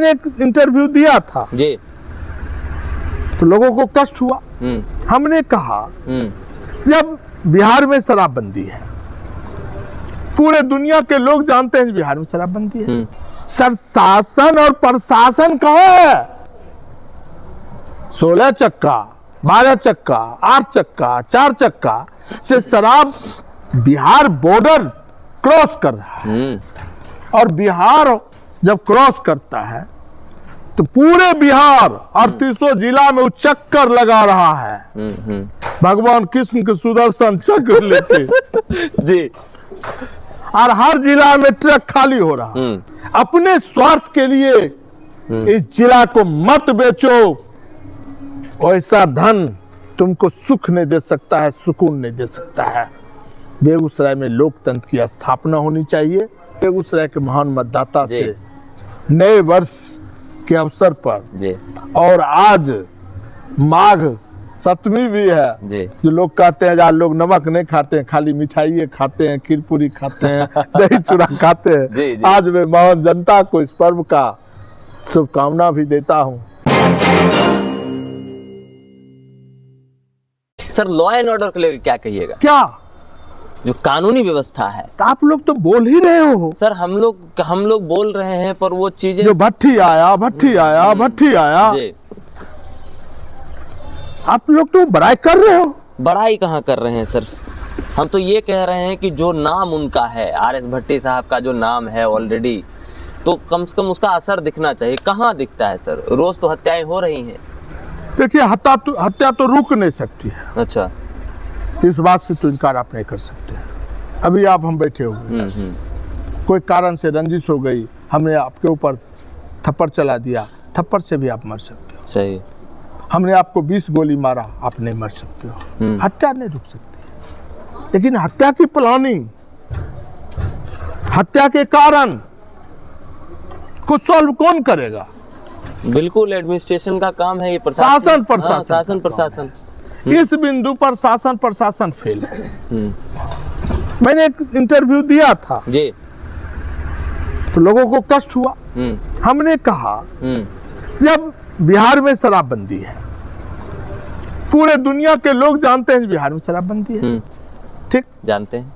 मैंने एक इंटरव्यू दिया था जी। तो लोगों को कष्ट हुआ। हमने कहा जब बिहार में शराबबंदी है, पूरे दुनिया के लोग जानते हैं बिहार में शराबबंदी है, सर शासन और प्रशासन कहाँ है? 16 चक्का, 12 चक्का, 8 चक्का, 4 चक्का से शराब बिहार बॉर्डर क्रॉस कर रहा है। और बिहार जब क्रॉस करता है तो पूरे बिहार 38 जिला में वो चक्कर लगा रहा है, भगवान कृष्ण के सुदर्शन चक्र लेके जी। और हर जिला में ट्रक खाली हो रहा। अपने स्वार्थ के लिए इस जिला को मत बेचो, ऐसा धन तुमको सुख नहीं दे सकता है, सुकून नहीं दे सकता है। बेगूसराय में लोकतंत्र की स्थापना होनी चाहिए। बेगूसराय के महान मतदाता से नए वर्ष के अवसर पर, और आज माघ सप्तमी भी है, जो लोग कहते हैं आज लोग नमक नहीं खाते हैं, खाली मिठाई खाते हैं, खीर पूरी खाते हैं, दही चूड़ा खाते हैं। आज मैं महान जनता को इस पर्व का शुभकामना भी देता हूं। सर लॉ एंड ऑर्डर को लेकर क्या कहिएगा? क्या जो कानूनी व्यवस्था है, तो आप लोग तो बोल ही रहे हो सर। हम लोग बोल रहे हैं, पर वो चीजें जो भट्टी आया भट्टी आया भट्टी आया, आप लोग तो बड़ाई कर रहे हो। बड़ाई कहाँ कर रहे हैं सर? हम तो ये कह रहे हैं कि जो नाम उनका है, आर.एस. भट्टी साहब का जो नाम है ऑलरेडी, तो कम से कम उसका असर दिखना चाहिए। कहाँ दिखता है सर? रोज तो हत्याएं हो रही हैं। देखिए हत्या तो रुक नहीं सकती है। अच्छा, इस बात से तो इनकार आप नहीं कर सकते। अभी हम बैठे हो गए, कोई कारण से रंजिश हो गई, हमने आपके ऊपर थप्पड़ चला दिया, थप्पड़ से भी आप मर सकते हो। सही। हमने आपको 20 गोली मारा, आप नहीं मर सकते हो। हत्या नहीं रुक सकती, लेकिन हत्या की प्लानिंग, हत्या के कारण को सॉल्व कौन करेगा? बिल्कुल एडमिनिस्ट्रेशन का काम है ये, प्रशासन प्रशासन। इस बिंदु पर शासन प्रशासन फेल है। मैंने एक इंटरव्यू दिया था जी, तो लोगों को कष्ट हुआ। हमने कहा जब बिहार में शराबबंदी है, पूरे दुनिया के लोग जानते हैं बिहार में शराबबंदी है, ठीक जानते हैं।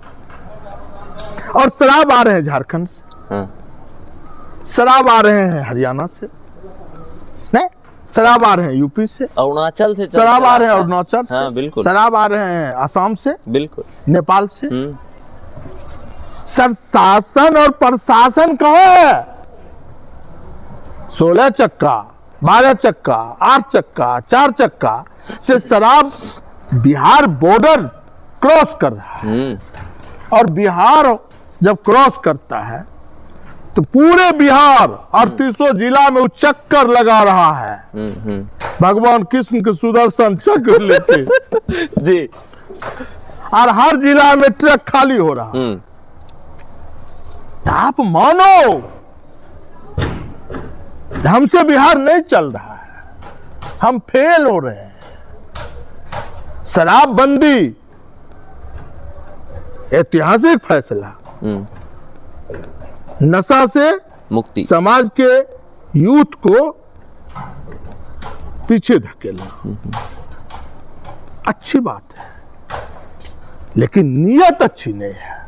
और शराब आ रहे हैं झारखंड से, शराब आ रहे हैं हरियाणा से, नहीं शराब आ रहे हैं यूपी से, अरुणाचल से शराब आ रहे हैं, अरुणाचल से, हाँ, बिल्कुल। शराब आ रहे हैं आसाम से, बिल्कुल, नेपाल से। सर शासन और प्रशासन कहाँ है? 16 चक्का, 12 चक्का, 8 चक्का, 4 चक्का से शराब बिहार बॉर्डर क्रॉस कर रहा है। और बिहार जब क्रॉस करता है तो पूरे बिहार 38 जिला में वो चक्कर लगा रहा है, भगवान कृष्ण के सुदर्शन चक्र लेके जी। और हर जिला में ट्रक खाली हो रहा। आप मानो हमसे बिहार नहीं चल रहा है, हम फेल हो रहे हैं। शराबबंदी ऐतिहासिक फैसला, नशा से मुक्ति, समाज के यूथ को पीछे धकेलना अच्छी बात है, लेकिन नीयत अच्छी नहीं है।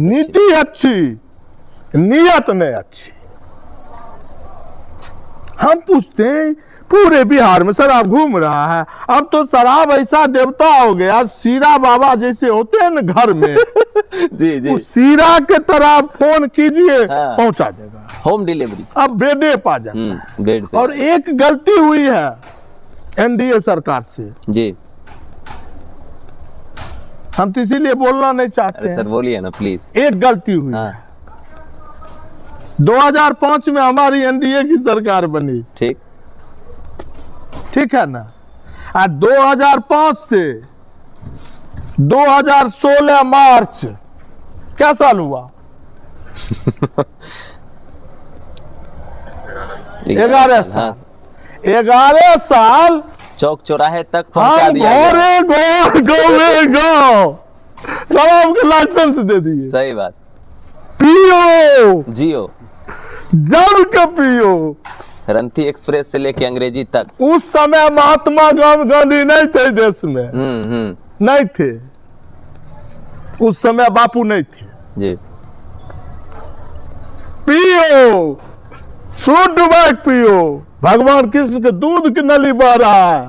नीति अच्छी, नीयत नहीं अच्छी। हम पूछते हैं पूरे बिहार में शराब घूम रहा है, अब तो शराब ऐसा देवता हो गया, सीरा बाबा जैसे होते हैं ना घर में जी जी, सीरा के तरह फोन कीजिए, हाँ, पहुंचा देगा, होम डिलीवरी। अब बेडे पा जाता है। बेड पे। और एक गलती हुई है एनडीए सरकार से जी, हम तो इसीलिए बोलना नहीं चाहते हैं। सर बोलिए ना प्लीज। एक गलती हुई, हाँ, है 2005 में हमारी एनडीए की सरकार बनी, ठीक है ना। और 2005 से 2016 मार्च क्या साल हुआ? 11 साल। 11 साल चौक चौराहे तक पहुंचा दिया गाँव शराब के लाइसेंस दे दिए। सही बात। पियो जियो, जम के पियो। रंथी एक्सप्रेस से लेके अंग्रेजी तक। उस समय महात्मा गांधी नहीं थे देश में, नहीं थे। उस समय बापू नहीं थे। जी। पियो, शुद्ध बात पियो। भगवान कृष्ण के दूध की नली बह रहा है,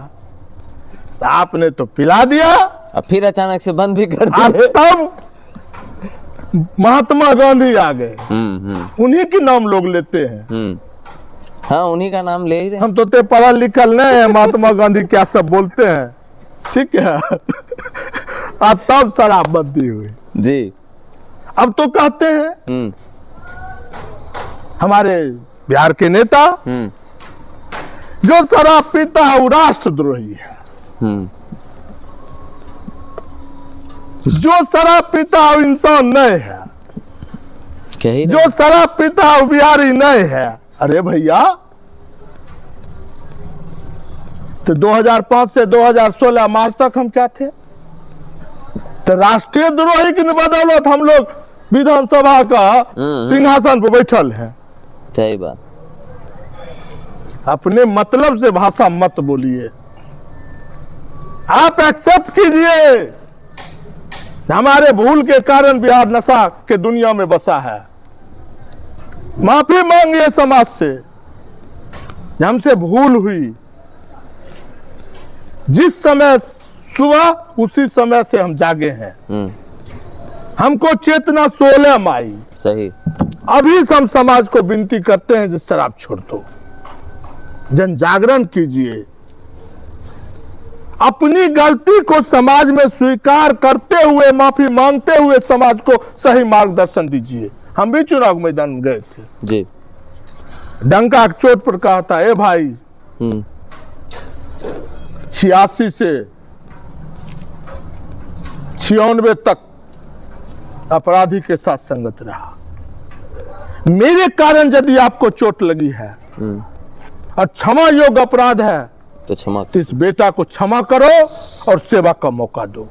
आपने तो पिला दिया, अब फिर अचानक से बंद भी कर और दिया। तब महात्मा गांधी आ गए। उन्हीं के नाम लोग लेते हैं। हाँ, उन्हीं का नाम ले ही रहे। हम तो पढ़ा लिखल नहीं है, महात्मा गांधी क्या सब बोलते हैं, ठीक है। और तब शराबबंदी हुई जी। अब तो कहते हैं हमारे बिहार के नेता, जो शराब पीता है वो राष्ट्रद्रोही है, जो शराब पीता है वो इंसान नहीं है, क्या ही जो शराब पीता है वो बिहारी नहीं है। अरे भैया, तो 2005 से 2016 मार्च तक हम क्या थे? तो राष्ट्रीय द्रोही की बदौलत हम लोग विधानसभा का सिंहासन पर बैठल हैं। सही बात। अपने मतलब से भाषा मत बोलिए। आप एक्सेप्ट कीजिए, हमारे भूल के कारण बिहार नशा के दुनिया में बसा है। माफी मांगिए समाज से, हमसे भूल हुई। जिस समय सुबह उसी समय से हम जागे हैं। हमको चेतना 16 माई। सही। अभी से हम समाज को विनती करते हैं, जिस शराब छोड़ दो, जन जागरण कीजिए, अपनी गलती को समाज में स्वीकार करते हुए, माफी मांगते हुए समाज को सही मार्गदर्शन दीजिए। हम भी चुनाव मैदान में गए थे जी। डंका की चोट पर कहा था, ए भाई 86 से 96 तक अपराधी के साथ संगत रहा। मेरे कारण यदि आपको चोट लगी है और क्षमा योग्य अपराध है, तो क्षमा, तो इस बेटा को क्षमा करो और सेवा का मौका दो।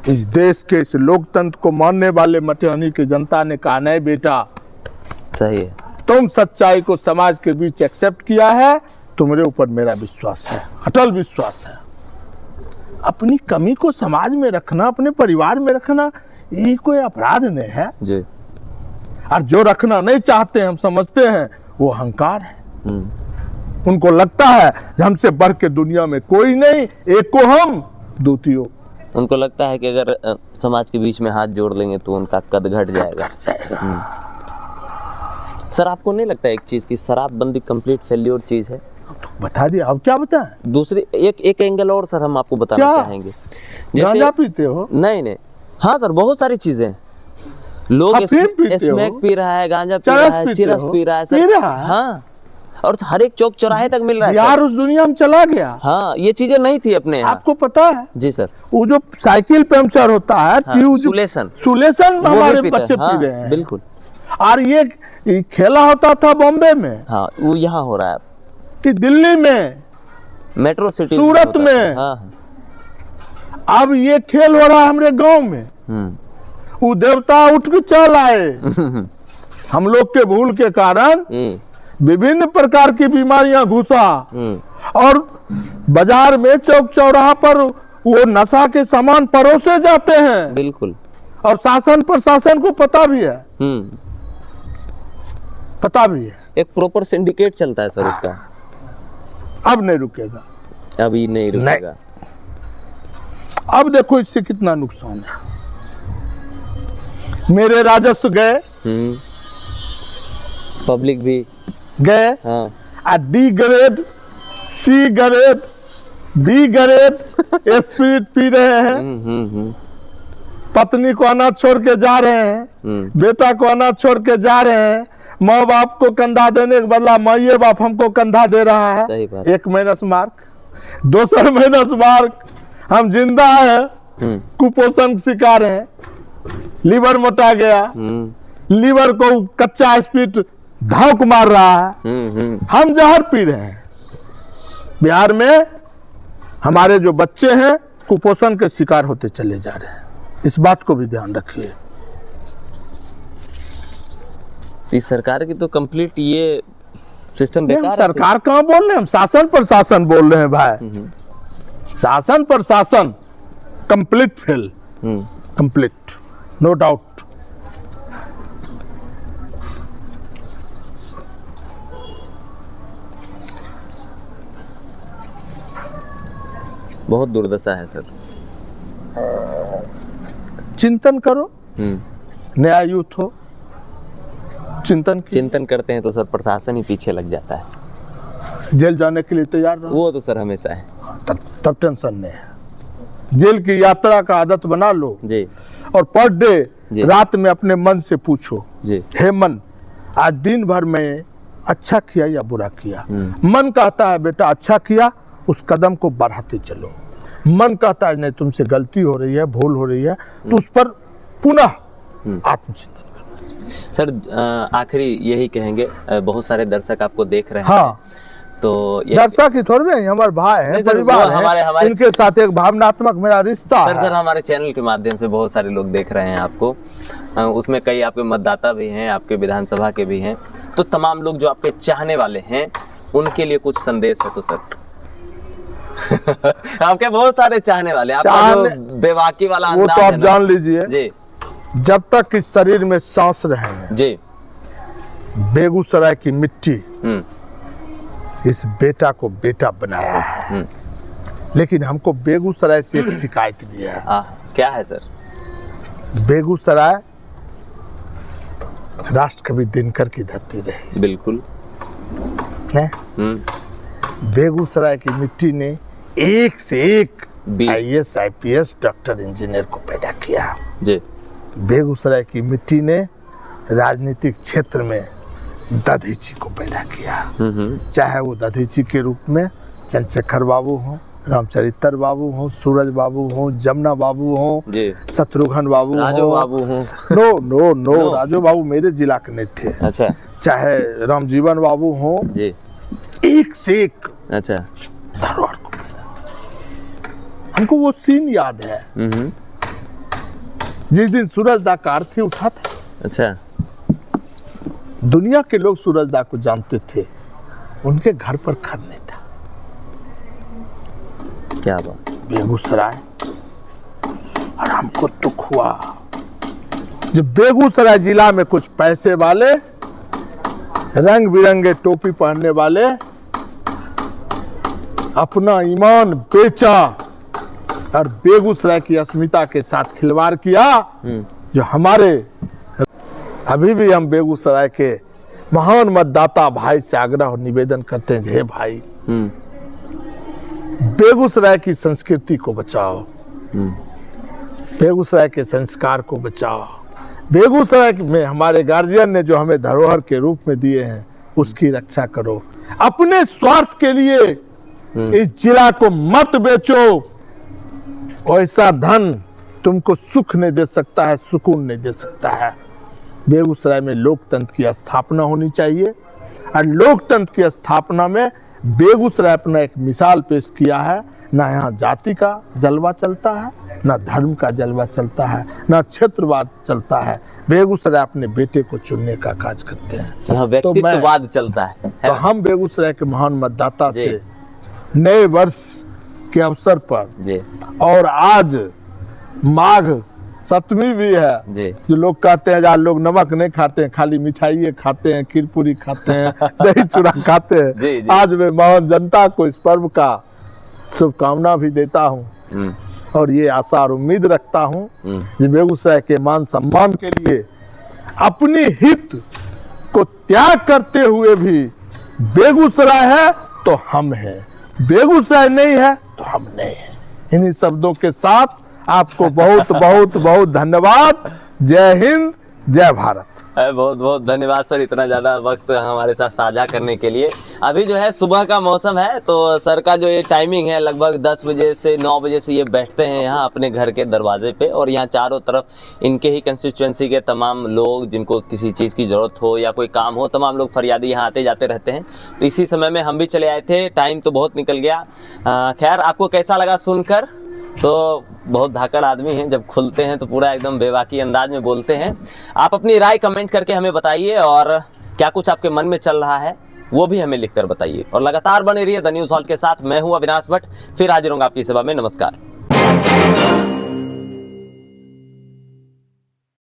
इस देश के इस लोकतंत्र को मानने वाले मटिहानी की जनता ने कहा, नहीं बेटा, सही है, तुम सच्चाई को समाज के बीच एक्सेप्ट किया है, तुम्हारे ऊपर मेरा विश्वास है, अटल विश्वास है। अपनी कमी को समाज में रखना, अपने परिवार में रखना, ये कोई अपराध नहीं है जी। और जो रखना नहीं चाहते, हम समझते हैं वो अहंकार है। उनको लगता है हमसे बढ़ के दुनिया में कोई नहीं, एक को हम द्वितीय। उनको लगता है कि अगर समाज के बीच में हाथ जोड़ लेंगे तो उनका कद घट जाएगा। सर, आपको नहीं लगता एक चीज की शराबबंदी कंप्लीट फेल्योर चीज है? तो बता दिया, अब क्या बताएं? दूसरी एक एंगल और सर हम आपको बताना चाहेंगे। गांजा पीते हो? नहीं। हाँ सर, बहुत सारी चीजें। लोग स्मैक पी रहा है, गांजा पी रहा है, चिरस पी रहा है सर। हाँ, और हर एक चौक चौराहे तक मिल रहा है यार। उस दुनिया में चला गया। हाँ, ये चीजें नहीं थी अपने यहाँ। आपको पता है? जी सर। वो जो साइकिल पंचर होता है, सुलेशन हमारे बच्चे पी रहे हैं। बिल्कुल। और ये खेला होता था बॉम्बे में। हाँ, वो यहाँ हो रहा है कि दिल्ली में, मेट्रो सिटी, सूरत में। हाँ। अब ये खेल हो रहा है हमारे गांव में। वो देवता उठ के चल आए। हम लोग के भूल के कारण विभिन्न प्रकार की बीमारियां घुसा और बाजार में चौक चौराहा पर वो नशा के सामान परोसे जाते हैं। बिल्कुल। और शासन प्रशासन को पता भी है। पता भी है। एक प्रॉपर सिंडिकेट चलता है सर उसका। अब नहीं रुकेगा, अभी नहीं रुकेगा। अब देखो इससे कितना नुकसान है। मेरे राजस्व गए, पब्लिक भी गए। हाँ। D grade, C grade, B grade spirit पी रहे हैं। पत्नी को अनाथ छोड़ के जा रहे हैं, बेटा को अनाथ छोड़ के जा रहे हैं। माँ बाप को कंधा देने के बदला माँ बाप हमको कंधा दे रहा है। सही बात। एक माइनस मार्क, दूसरा माइनस मार्क, हम जिंदा है, कुपोषण का शिकार है, लीवर मोटा गया, लीवर को कच्चा स्पीड धाक मार रहा है। हम जहर पी रहे हैं। बिहार में हमारे जो बच्चे हैं कुपोषण के शिकार होते चले जा रहे हैं। इस बात को भी ध्यान रखिए। इस सरकार की तो कंप्लीट ये सिस्टम हम बेकार है। सरकार कहाँ बोल रहे हैं, हम शासन प्रशासन बोल रहे हैं भाई। शासन प्रशासन complete fail, complete, no doubt. बहुत दुर्दशा है सर। चिंतन करो, नया यूथ हो, चिंतन की। चिंतन करते हैं तो सर प्रशासन ही पीछे लग जाता है। जेल जाने के लिए तैयार रहो, वो तो सर हमेशा है तब टेंशन नहीं है। जेल की यात्रा का आदत बना लो जी। और पर डे जी। रात में अपने मन से पूछो, जी। हे मन, आज दिन भर में अच्छा किया या बुरा किया। मन कहता है बेटा अच्छा किया, उस कदम को बढ़ाते चलो। मन कहता है नहीं तुमसे गलती हो रही है, भूल हो रही है, तो उस पर पुनः आत्मचिंतन। सर आखिरी यही कहेंगे, बहुत सारे दर्शक आपको देख रहे हैं। हाँ, तो दर्शक ही थोड़े हैं, हमारे भाई हैं, परिवार हैं, इनके साथ एक भावनात्मक मेरा रिश्ता है। सर हमारे चैनल के माध्यम से बहुत सारे लोग देख रहे हैं आपको, उसमें कई आपके मतदाता भी हैं, आपके विधानसभा के भी हैं, तो तमाम लोग जो आपके चाहने वाले हैं उनके लिए कुछ संदेश है तो सर। आपके बहुत सारे चाहने वाले, आपका जो बेबाकी वाला वो तो आप जान लीजिए जी, जब तक इस शरीर में सांस रहेंगे जी, बेगूसराय की मिट्टी इस बेटा को बेटा बनाया है। लेकिन हमको बेगूसराय से एक शिकायत भी है। क्या है सर? बेगूसराय राष्ट्र कवि दिनकर की धरती रही। बिल्कुल है। बेगूसराय की मिट्टी ने एक से एक IAS IPS डॉक्टर इंजीनियर को पैदा किया जी। बेगूसराय की मिट्टी ने राजनीतिक क्षेत्र में दधीची को पैदा किया, चाहे वो दधीची के रूप में चंद्रशेखर बाबू हो, रामचरित्र बाबू हो, सूरज बाबू हो, जमुना बाबू हो, शत्रुघ्न बाबू हो, राजू बाबू हो। नो नो नो, राजू बाबू मेरे जिला के नहीं थे। अच्छा। चाहे रामजीवन बाबू हो जी, एक से एक अच्छा धरोहर को हमको वो सीन याद है जिस दिन सूरजदा का अर्थी उठा था। अच्छा। दुनिया के लोग सूरजदा को जानते थे, उनके घर पर घर नहीं था। क्या बात। बेगूसराय, और हमको दुख हुआ जब बेगूसराय जिला में कुछ पैसे वाले, रंग बिरंगे टोपी पहनने वाले अपना ईमान बेचा और बेगूसराय की अस्मिता के साथ खिलवाड़ किया। जो हमारे अभी भी हम बेगूसराय के महान मतदाता भाई से आग्रह और निवेदन करते हैं, हे भाई बेगूसराय की संस्कृति को बचाओ, बेगूसराय के संस्कार को बचाओ, बेगूसराय में हमारे गार्जियन ने जो हमें धरोहर के रूप में दिए हैं उसकी रक्षा करो। अपने स्वार्थ के लिए इस जिला को मत बेचो। ऐसा धन तुमको सुख नहीं दे सकता है, सुकून नहीं दे सकता है। बेगूसराय में लोकतंत्र की स्थापना होनी चाहिए और लोकतंत्र की स्थापना में बेगूसराय अपना एक मिसाल पेश किया है। ना यहाँ जाति का जलवा चलता है, ना धर्म का जलवा चलता है, ना क्षेत्रवाद चलता है। बेगूसराय अपने बेटे को चुनने का काज करते हैं, व्यक्तित्ववाद चलता है। तो हम बेगूसराय के महान मतदाता से नए वर्ष के अवसर पर, और आज माघ सप्तमी भी है, जो लोग कहते हैं आज लोग नमक नहीं खाते हैं, खाली मिठाई खाते हैं, खीर पूरी खाते हैं, दही चूड़ा खाते हैं। आज मैं महान जनता को इस पर्व का शुभकामना भी देता हूँ और ये आशा और उम्मीद रखता हूँ कि बेगूसराय के मान सम्मान के लिए अपनी हित को त्याग करते हुए भी बेगूसराय है तो हम हैं, बेगूसराय नहीं है तो हम नहीं हैं। इन्हीं शब्दों के साथ आपको बहुत बहुत बहुत धन्यवाद। जय हिंद, जय भारत। बहुत बहुत धन्यवाद सर, इतना ज़्यादा वक्त हमारे साथ साझा करने के लिए। अभी जो है सुबह का मौसम है, तो सर का जो ये टाइमिंग है लगभग 10 बजे से 9 बजे से ये बैठते हैं यहाँ अपने घर के दरवाजे पे, और यहाँ चारों तरफ इनके ही कंस्टिट्यूएंसी के तमाम लोग जिनको किसी चीज़ की ज़रूरत हो या कोई काम हो, तमाम लोग फरियादी यहाँ आते जाते रहते हैं। तो इसी समय में हम भी चले आए थे, टाइम तो बहुत निकल गया। खैर, आपको कैसा लगा सुनकर? तो बहुत धाकड़ आदमी हैं, जब खुलते हैं तो पूरा एकदम बेबाकी अंदाज में बोलते हैं। आप अपनी राय कमेंट करके हमें बताइए, और क्या कुछ आपके मन में चल रहा है वो भी हमें लिखकर बताइए, और लगातार बने रहिए द न्यूज़ हॉल्ट के साथ। मैं हूं अविनाश भट्ट, फिर हाजिर होऊंगा आपकी सेवा में। नमस्कार।